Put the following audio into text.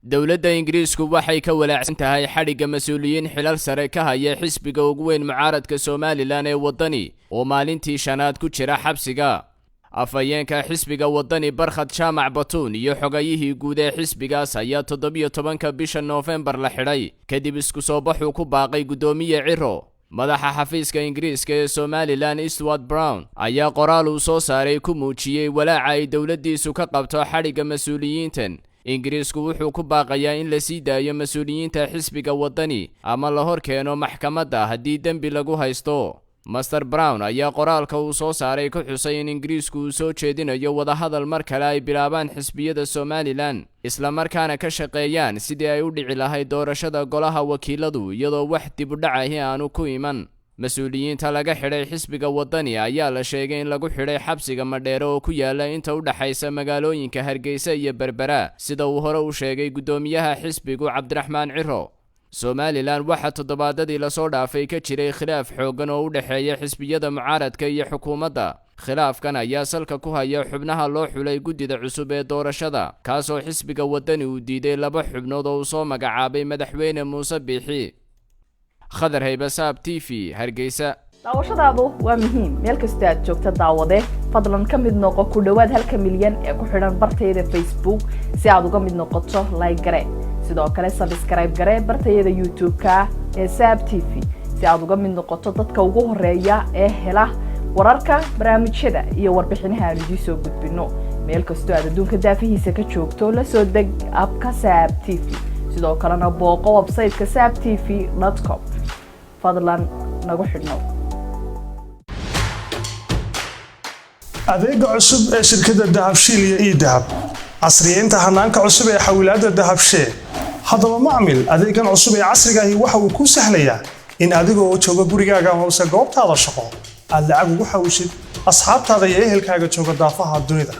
dowladda Engriisku waxay ka walaacsan tahay xadhiga masuuliyiin xilal sare ka haya xisbiga ugu weyn mucaaradka Somaliland ee wadani oo maalintii shanaad ku jira xabsiga. afayeenka xisbiga wadani barkhad jaamac batuun iyo xogayihii guud ee xisbigaas ayaa 17 bisha November la xidhay kadib isku soo baxu ku baaqay gudoomiye Ciro. madaxa xafiiska Engriska ee Somaliland Eastward Brown ayaa qoraal uu soo saaray ku muujiyay walaaca ay dowladdiisu ka qabto xadhiga masuuliyiintan. Engriisku wuxuu ku baaqayaa in la sii daayo masuuliyiinta xisbiga wadani ama la hor keeno maxkamadda haddii dembi lagu haysto. Master Brown ayaa qoraalka uu soo saaray ku xusay in Engriisku uu soo jeedinayo wada hadal mar kale ay bilaabaan xisbiyada Somaliland isla markaana ka shaqeeyaan sidii ay u dhici lahayd doorashada golaha wakiiladu iyadoo wax dib u dhac ah aanu ku iman. masuuliyiinta laga xidhay xisbiga wadani ayaa la sheegay in lagu xidhay xabsiga madheero oo ku yaala inta u dhaxaysa magaalooyinka Hargeysa iyo Berbera sida uu hore u sheegay gudoomiyaha xisbigu Cabdiraxmaan Ciro. Somaliland waxa toddobaadadii la soo dhaafay ka jiray khilaaf xoogan oo u dhaxeeya xisbiyada mucaaradka iyo xukuumadda. khilaafkan ayaa salka ku haya xubnaha loo xulay guddida cusub ee doorashada kaasoo xisbiga wadani uu diiday 2 xubnood oo soo magacaabay madaxweyne Muuse Biixi. خضر هيبة ساب TV هرقيسة daawashadaadu waa muhiim meel kasta aad joogta daawade fadlan ka mid noqo ku dhawaad 1 milyan ee ku xidhan bartayda Facebook si aad uga mid noqoto like gare sidoo kale subscribe gare bartayda YouTube ka ee Saab TV si aad uga mid noqoto dadka ugu horeeya ee hela wararka barnaamijyada iyo warbixinaha aan idin soo gudbino meel kasta aad adduunka daafihiisa ka joogto la soo deg abka Saab TV sidoo kalena booqo website-ka saabtv.com fadlan nagu xidhnow adeega cusub ee shirkadda dahabshiil iyo idahab casriyeynta hanaanka cusub ee xawilaadda dahabshee haddaba macmil adeegan cusub ee casriga ahi waxa uu ku sahlayaa in adigoo jooga gurigaaga hoose goobtaada shaqo aad lacag ugu xawishid asxaabtaada iyo ehelkaaga jooga daafaha dunida